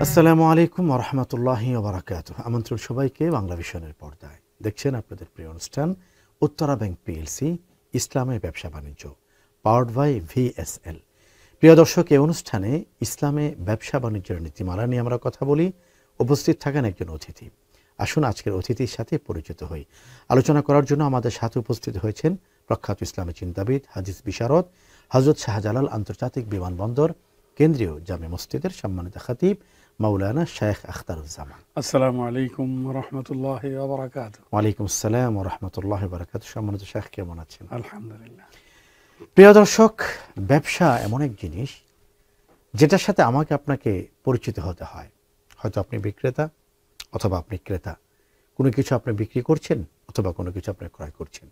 আসসালামু আলাইকুম ওয়া রাহমাতুল্লাহি ওয়া বারাকাতুহু। আমন্ত্রণ সবাইকে বাংলা ভিশনের পর্দায়। দেখছেন আপনাদের প্রিয় অনুষ্ঠান উত্তরা ব্যাংক পিএলসি ইসলামে ব্যবসা বাণিজ্য, পাওয়ার্ড বাই ভিএসএল। প্রিয় দর্শক, এই অনুষ্ঠানে ইসলামে ব্যবসা বাণিজ্যের নীতিমালা নিয়ে আমরা কথা বলি। উপস্থিত থাকেন একজন অতিথি। আসুন আজকের অতিথির সাথে পরিচিত হই। আলোচনা করার জন্য আমাদের সাথে উপস্থিত হয়েছেন প্রখ্যাত ইসলামী চিন্তাবিদ, হাদিস বিশারদ, হযরত শাহজালাল আন্তর্জাতিক বিমানবন্দর কেন্দ্রীয় জামে মসজিদের সম্মানিত খতিব মাওলানা শেখ আখতারুজ্জামান। আসসালামু আলাইকুম ওয়া রাহমাতুল্লাহি ওয়া বারাকাতুহু। ওয়ালাইকুম আসসালাম ওয়া রাহমাতুল্লাহি ওয়া বারাকাতুহু। সম্মানিত শেখ, কেমন আছেন? আলহামদুলিল্লাহ। প্রিয় দর্শক, ব্যবসা এমন এক জিনিস যেটার সাথে আমাকে আপনাকে পরিচিত হতে হয়। হয়তো আপনি বিক্রেতা অথবা আপনি ক্রেতা, কোনো কিছু আপনি বিক্রি করছেন অথবা কোনো কিছু আপনি ক্রয় করছেন।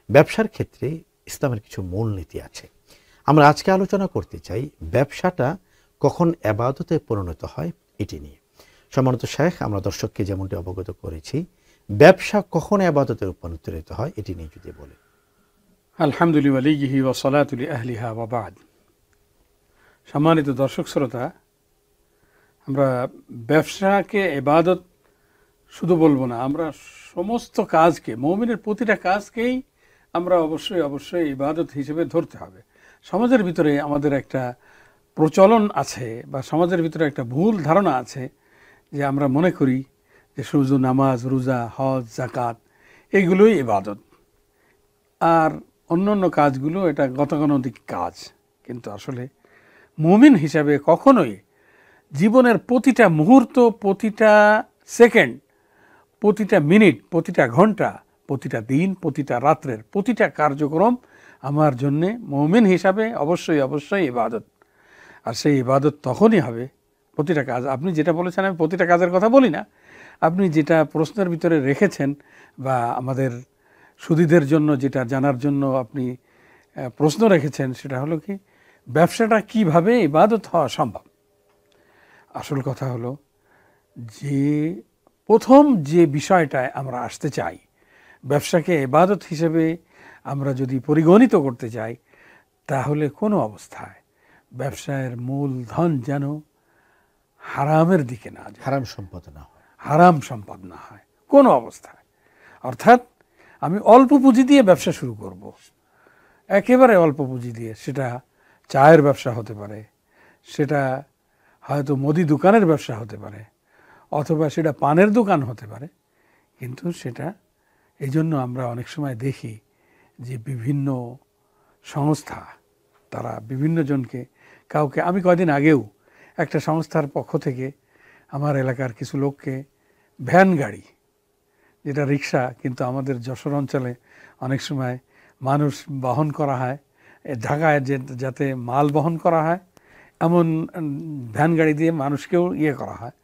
ব্যবসার ক্ষেত্রে ইসলামের কিছু মূলনীতি আছে। আমরা আজকে আলোচনা করতে চাই ব্যবসাটা কখন ইবাদতে পরিণত হয় এটি নিয়ে। সম্মানিত শেখ, আমরা দর্শককে যেমনটি অবগত করেছি, ব্যবসা কখন ইবাদতে রূপান্তরিত হয় এটি নিয়ে যদি বলেন। আলহামদুলিল্লাহ ওয়ালিহি ওয়া সালাতু লিআহলিহা ওয়া বা'দ। সম্মানিত দর্শক শ্রোতা, আমরা ব্যবসাকে ইবাদত শুধু বলবো না, আমরা সমস্ত কাজকে, মুমিনের প্রতিটা কাজকেই আমরা অবশ্যই ইবাদত হিসেবে ধরতে হবে। সমাজের ভিতরে আমাদের একটা প্রচলন আছে বা সমাজের ভিতরে একটা ভুল ধারণা আছে যে আমরা মনে করি যে শুধু নামাজ, রোজা, হজ, যাকাত এইগুলোই ইবাদত, আর অন্য কাজগুলো এটা গতানুগতিক কাজ। কিন্তু আসলে মুমিন হিসাবে কখনোই জীবনের প্রতিটা মুহূর্ত, প্রতিটা সেকেন্ড, প্রতিটা মিনিট, প্রতিটা ঘন্টা, প্রতিটা দিন, প্রতিটা রাত্রের প্রতিটা কার্যক্রম আমার জন্যে মুমিন হিসাবে অবশ্যই ইবাদত। আর সেই ইবাদত তখনই হবে, প্রতিটা কাজ। আপনি যেটা বলেছেন, আমি প্রতিটা কাজের কথা বলি না, আপনি যেটা প্রশ্নের ভিতরে রেখেছেন বা আমাদের সুধীদের জন্য যেটা জানার জন্য আপনি প্রশ্ন রেখেছেন, সেটা হলো কি, ব্যবসাটা কিভাবে ইবাদত হওয়া সম্ভব। আসল কথা হলো যে প্রথম যে বিষয়টায় আমরা আসতে চাই, ব্যবসাকে ইবাদত হিসেবে আমরা যদি পরিগণিত করতে চাই, তাহলে কোনো অবস্থায় ব্যবসায়ের মূলধন যেন হারামের দিকে না যায়, হারাম সম্পদ না হয়, হারাম সম্পদ না হয় কোনো অবস্থায়। অর্থাৎ আমি অল্প পুঁজি দিয়ে ব্যবসা শুরু করব, একেবারে অল্প পুঁজি দিয়ে। সেটা চায়ের ব্যবসা হতে পারে, সেটা হয়তো মুদি দোকানের ব্যবসা হতে পারে, অথবা সেটা পানের দোকান হতে পারে। কিন্তু সেটা এই জন্য আমরা অনেক সময় দেখি যে বিভিন্ন সংস্থা তারা বিভিন্ন জনকে, কাউকে, আমি কয়দিন আগেও একটা সংস্থার পক্ষ থেকে আমার এলাকার কিছু লোককে ভ্যান গাড়ি, যেটা রিক্সা কিন্তু আমাদের যশোর অঞ্চলে অনেক সময় মানুষ বহন করা হয়, ঢাকায় যাতে মাল বহন করা হয় এমন ভ্যান গাড়ি দিয়ে মানুষকেও করা হয়।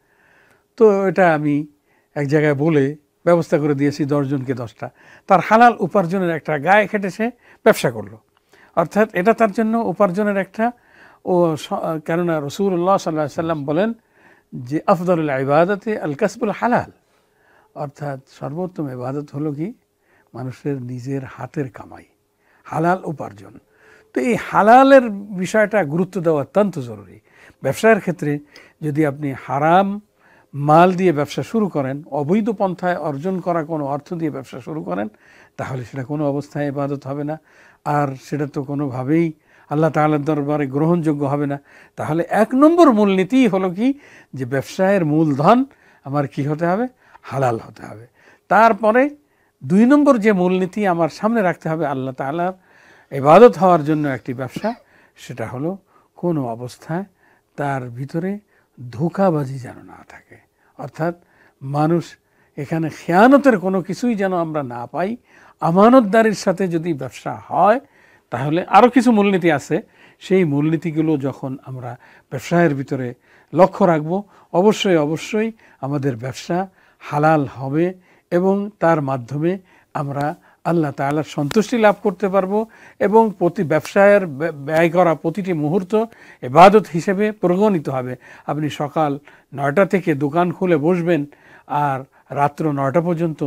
তো এটা আমি এক জায়গায় বলে ব্যবস্থা করে দিয়েছি 10 জনকে 10টা। তার হালাল উপার্জনের একটা, গায়ে খেটে সে ব্যবসা করলো। অর্থাৎ এটা তার জন্য উপার্জনের একটা কেননা রাসূলুল্লাহ সাল্লাল্লাহু আলাইহি সাল্লাম বলেন যে আফদালুল ইবাদাতি আল কাসবুল হালাল, অর্থাৎ সর্বোত্তম ইবাদত হলো কি, মানুষের নিজের হাতের কামাই, হালাল উপার্জন। তো এই হালালের বিষয়টা গুরুত্ব দেওয়া অত্যন্ত জরুরি। ব্যবসার ক্ষেত্রে যদি আপনি হারাম মাল দিয়ে ব্যবসা শুরু করেন, অবৈধ পন্থায় অর্জন করা কোনো অর্থ দিয়ে ব্যবসা শুরু করেন, তাহলে সেটা কোনো অবস্থায় ইবাদত হবে না, আর সেটা তো কোনোভাবেই আল্লাহ তাআলার দরবারে গ্রহণযোগ্য হবে না। তাহলে 1 নম্বর মূলনীতি হলো কি, যে ব্যবসায়ের মূলধন আমার কি হতে হবে, হালাল হতে হবে। তারপরে 2 নম্বর যে মূলনীতি আমার সামনে রাখতে হবে আল্লাহ তাআলার ইবাদত হওয়ার জন্য একটি ব্যবসা, সেটা হলো কোনো অবস্থায় তার ভিতরে ধোঁকাবাজি যেন না থাকে। অর্থাৎ মানুষ এখানে খেয়ানতের কোনো কিছুই যেন আমরা না পাই। আমানতদারির সাথে যদি ব্যবসা হয়, তাহলে আরও কিছু মূলনীতি আছে, সেই মূলনীতিগুলো যখন আমরা ব্যবসায়ের ভিতরে লক্ষ্য রাখবো, অবশ্যই আমাদের ব্যবসা হালাল হবে এবং তার মাধ্যমে আমরা আল্লাহ তাআলার সন্তুষ্টি লাভ করতে পারবো এবং প্রতি ব্যবসায়ের ব্যয় করা প্রতিটি মুহূর্ত ইবাদত হিসেবে পরিগণিত হবে। আপনি সকাল 9টা থেকে দোকান খুলে বসবেন আর রাত্র 9টা পর্যন্ত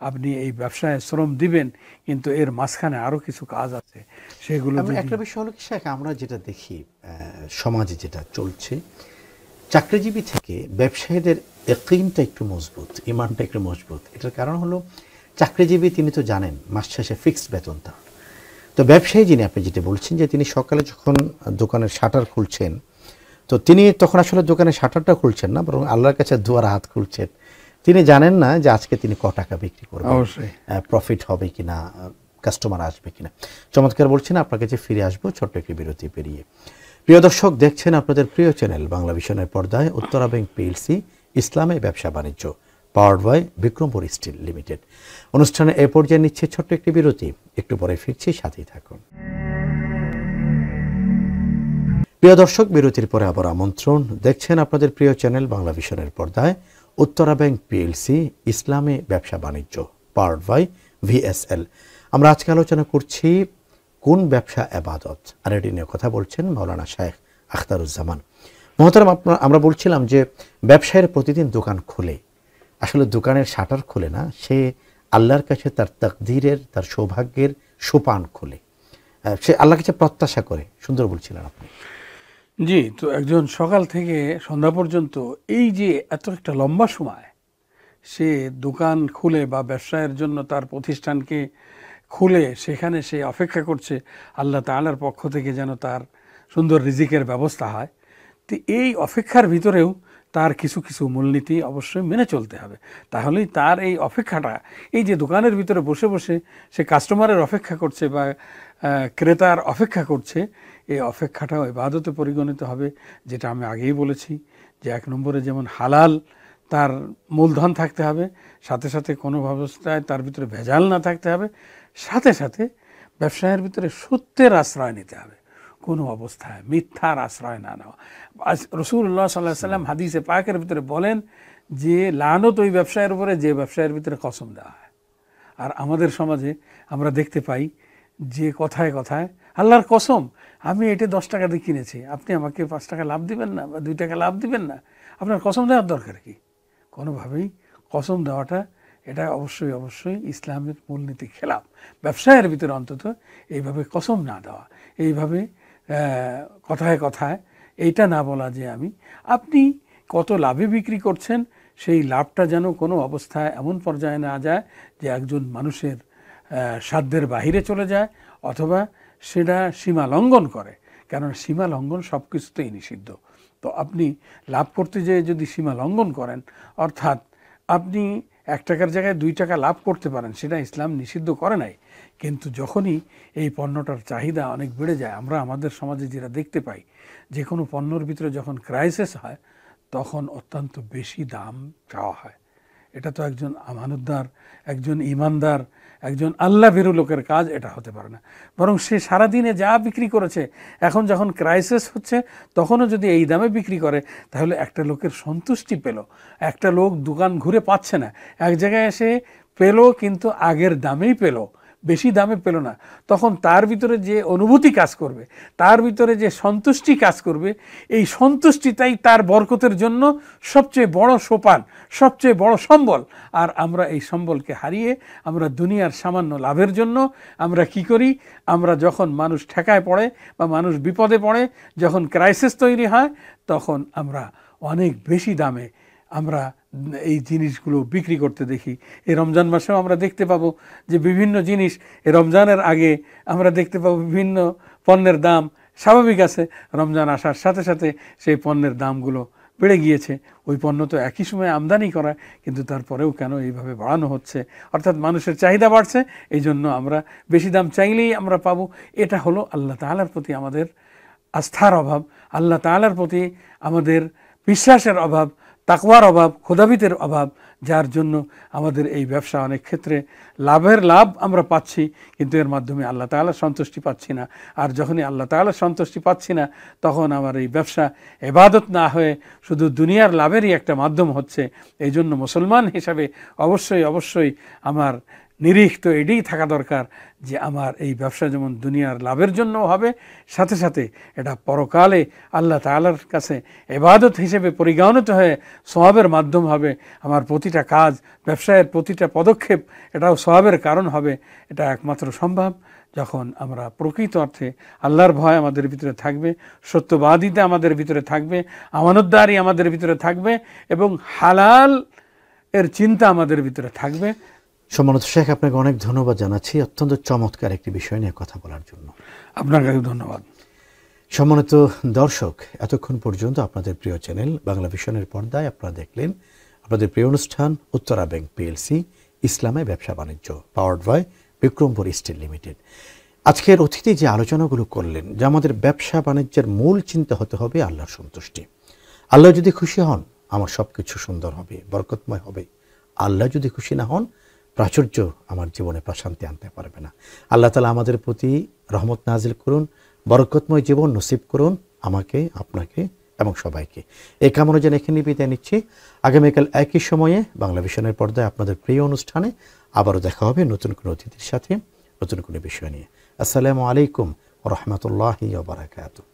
আপনি এই ব্যবসায় শ্রম দিবেন, কিন্তু এর মাঝখানে আরও কিছু কাজ আছে, সেগুলো একটা বিষয় হলো কি শেখ, আমরা যেটা দেখি সমাজে যেটা চলছে, চাকরিজীবী থেকে ব্যবসায়ীদের ইয়াকিনটা একটু মজবুত, ইমানটা একটু মজবুত। এটার কারণ হলো চাকরিজীবী তিনি তো জানেন মাস শেষে ফিক্সড বেতন তার। তো ব্যবসায়ী যিনি, আপনি যেটা বলছেন যে তিনি সকালে যখন দোকানের শাটার খুলছেন, তো তিনি তখন আসলে দোকানের শাটারটা খুলছেন না, বরং আল্লাহর কাছে দুয়ার হাত খুলছেন। তিনি জানেন না যে আজকে তিনি ক টাকা বিক্রি করবেন, প্রফিট হবে কিনা, কাস্টমার আসবে কিনা। চমৎকার বলছেন। আপনার কাছে ফিরে আসবো ছোট্ট একটি বিরতি পেরিয়ে। প্রিয় দর্শক, দেখছেন আপনাদের প্রিয় চ্যানেল বাংলা ভিশনের পর্দায় উত্তরা ব্যাংক পিএলসি ইসলামী ব্যবসা বাণিজ্য, powered by Bikrampur steel limited. অনুষ্ঠানে এ পর্যায়ে নিচ্ছে ছোট্ট একটি বিরতি, একটু পরে ফিরছি, সাথেই থাকুন। প্রিয় দর্শক, বিরতির পরে আবার আমন্ত্রণ। দেখছেন আপনাদের প্রিয় চ্যানেল বাংলা ভিশনের পর্দায় উত্তরা ব্যাংক পিএলসি ইসলামী ব্যবসা বাণিজ্য, পাওয়ার্ড বাই ভিএসএল। আমরা আজকে আলোচনা করছি কোন ব্যবসা ইবাদত, আর এটি নিয়ে কথা বলছেন মাওলানা শাইখ আখতারুজ্জামান। মহতারাম, আমরা বলছিলাম যে ব্যবসায়ীর প্রতিদিন দোকান খোলে, আসলে দোকানের শাটার খোলে না, সে আল্লাহর কাছে তার তাকদীরের, তার সৌভাগ্যের সোপান খোলে, সে আল্লাহর কাছে প্রত্যাশা করে। সুন্দর বলছিলেন আপনি। জি, তো একজন সকাল থেকে সন্ধ্যা পর্যন্ত এই যে এত একটা লম্বা সময় সে দোকান খুলে বা ব্যবসায়ের জন্য তার প্রতিষ্ঠানকে খুলে সেখানে সে অপেক্ষা করছে আল্লাহ তাআলার পক্ষ থেকে যেন তার সুন্দর রিজিকের ব্যবস্থা হয়। তো এই অপেক্ষার ভিতরেও তার কিছু কিছু মূলনীতি অবশ্যই মেনে চলতে হবে। তাহলেই তার এই অপেক্ষাটা, এই যে দোকানের ভিতরে বসে বসে সে কাস্টমারের অপেক্ষা করছে বা ক্রেতার অপেক্ষা করছে, এই অপেক্ষাটাও ইবাদতে পরিগণিত হবে। যেটা আমি আগেই বলেছি যে 1 নম্বরে যেমন হালাল তার মূলধন থাকতে হবে, সাথে সাথে কোনো অবস্থায় তার ভিতরে ভেজাল না থাকতে হবে, সাথে সাথে ব্যবসায়ের ভিতরে সত্যের আশ্রয় নিতে হবে, কোনো অবস্থায় মিথ্যার আশ্রয় না নেওয়া। রাসূলুল্লাহ সাল্লাল্লাহু আলাইহি ওয়াসাল্লাম হাদিসে পাকের ভিতরে বলেন যে লানত ওই ব্যবসায়ের উপরে যে ব্যবসায়ের ভিতরে কসম দেওয়া হয়। আর আমাদের সমাজে আমরা দেখতে পাই যে কথায় কথায় আল্লাহর কসম, আমি এটা 10 টাকা দিয়ে কিনেছি, আপনি আমাকে 5 টাকা লাভ দিবেন না বা 2 টাকা লাভ দিবেন না, আপনার কসম দেওয়ার দরকার কি? কোনোভাবেই কসম দেওয়াটা এটা অবশ্যই অবশ্যই ইসলামের মূলনীতি খেলাফ। ব্যবসায়ের ভিতরে অন্তত এইভাবে কসম না দেওয়া, এইভাবে কথায় কথায় এইটা না বলা যে আপনি কত লাভে বিক্রি করছেন, সেই লাভটা যেন কোনো অবস্থায় এমন পর্যায়ে না যায় যে একজন মানুষের সাধ্যের বাহিরে চলে যায় অথবা সেটা সীমা লঙ্ঘন করে। কারণ সীমা লঙ্ঘন সব কিছুতেই নিষিদ্ধ। তো আপনি লাভ করতে যেয়ে যদি সীমা লঙ্ঘন করেন, অর্থাৎ আপনি 1 টাকার জায়গায় 2 টাকা লাভ করতে পারেন, সেটা ইসলাম নিষিদ্ধ করে নাই। কিন্তু যখনই এই পণ্যটার চাহিদা অনেক বেড়ে যায়, আমরা আমাদের সমাজে যেটা দেখতে পাই, যে কোনো পণ্যর ভিতরে যখন ক্রাইসিস হয় তখন অত্যন্ত বেশি দাম চাওয়া হয়। এটা তো একজন আমানতদার, একজন ইমানদার, একজন আল্লাহ ভীরু লোকের কাজ এটা হতে পারে না। বরং সে সারাদিনে যা বিক্রি করেছে, এখন যখন ক্রাইসিস হচ্ছে তখনও যদি এই দামে বিক্রি করে, তাহলে একটা লোকের সন্তুষ্টি পেল। একটা লোক দোকান ঘুরে পাচ্ছে না, এক জায়গায় এসে পেল কিন্তু আগের দামেই পেল, বেশি দামে পেল না, তখন তার ভিতরে যে অনুভূতি কাজ করবে, তার ভিতরে যে সন্তুষ্টি কাজ করবে, এই সন্তুষ্টিটাই তার বরকতের জন্য সবচেয়ে বড় সোপান, সবচেয়ে বড় সম্বল। আর আমরা এই সম্বলকে হারিয়ে আমরা দুনিয়ার সামান্য লাভের জন্য আমরা কি করি, আমরা যখন মানুষ ঠেকায় পড়ে বা মানুষ বিপদে পড়ে, যখন ক্রাইসিস তৈরি হয়, তখন আমরা অনেক বেশি দামে আমরা এই জিনিসগুলো বিক্রি করতে দেখি। এই রমজান মাসেও আমরা দেখতে পাবো যে বিভিন্ন জিনিস, এই রমজানের আগে আমরা দেখতে পাবো বিভিন্ন পণ্যের দাম স্বাভাবিক আছে, রমজান আসার সাথে সাথে সেই পণ্যের দামগুলো বেড়ে গিয়েছে। ওই পণ্য তো একই সময় আমদানি করা, কিন্তু তারপরেও কেন এইভাবে বাড়ানো হচ্ছে? অর্থাৎ মানুষের চাহিদা বাড়ছে, এই জন্য আমরা বেশি দাম চাইলেই আমরা পাবো। এটা হলো আল্লাহ তাআলার প্রতি আমাদের আস্থার অভাব, আল্লাহ তাআলার প্রতি আমাদের বিশ্বাসের অভাব, তাকওয়ার অভাব, খোদাবিতের অভাব, যার জন্য আমাদের এই ব্যবসা অনেক ক্ষেত্রে লাভ আমরা পাচ্ছি, কিন্তু এর মাধ্যমে আল্লাহ তাআলার সন্তুষ্টি পাচ্ছি না। আর যখনই আল্লাহ তাআলার সন্তুষ্টি পাচ্ছি না, তখন আমার এই ব্যবসা ইবাদত না হয়ে শুধু দুনিয়ার লাভেরই একটা মাধ্যম হচ্ছে। এই জন্য মুসলমান হিসাবে অবশ্যই আমার নিরিখ তো এটাই থাকা দরকার যে আমার এই ব্যবসা যেমন দুনিয়ার লাভের জন্য হবে, সাথে সাথে এটা পরকালে আল্লাহ তাআলার কাছে ইবাদত হিসেবে পরিগণিত হয়ে সওয়াবের মাধ্যম হবে। আমার প্রতিটা কাজ, ব্যবসায়ের প্রতিটা পদক্ষেপ এটাও সওয়াবের কারণ হবে। এটা একমাত্র সম্ভব যখন আমরা প্রকৃত অর্থে আল্লাহর ভয় আমাদের ভিতরে থাকবে, সত্যবাদিতা আমাদের ভিতরে থাকবে, আমানতদারি আমাদের ভিতরে থাকবে এবং হালাল এর চিন্তা আমাদের ভিতরে থাকবে। সম্মানিত শেখ, আপনাকে অনেক ধন্যবাদ জানাচ্ছি অত্যন্ত চমৎকার একটি বিষয় নিয়ে কথা বলার জন্য। আপনাকে ধন্যবাদ। সম্মানিত দর্শক, এতক্ষণ পর্যন্ত আপনাদের প্রিয় চ্যানেল বাংলা ভিশনের পর্দায় আপনারা দেখলেন আপনাদের প্রিয় অনুষ্ঠান উত্তরা ব্যাংক পিএলসি ইসলামে ব্যবসা বাণিজ্য, powered by Bikrampur steel limited. আজকের অতিথি যে আলোচনাগুলো করলেন যে আমাদের ব্যবসা বাণিজ্যের মূল চিন্তা হতে হবে আল্লাহর সন্তুষ্টি। আল্লাহ যদি খুশি হন আমার সব কিছু সুন্দর হবে, বরকতময় হবে। আল্লাহ যদি খুশি না হন প্রাচুর্য আমার জীবনে প্রশান্তি আনতে পারবে না। আল্লাহ তাআলা আমাদের প্রতি রহমত নাজিল করুন, বরকতময় জীবন নসিব করুন আমাকে, আপনাকে এবং সবাইকে। এই কামনা যেন এখানে বিদায় নিচ্ছি। আগামীকাল একই সময়ে বাংলা ভিশনের পর্দায় আপনাদের প্রিয় অনুষ্ঠানে আবারও দেখা হবে নতুন কোনো অতিথির সাথে, নতুন কোনো বিষয় নিয়ে। আসসালামু আলাইকুম ওয়া রাহমাতুল্লাহি ওয়া বারাকাতুহু।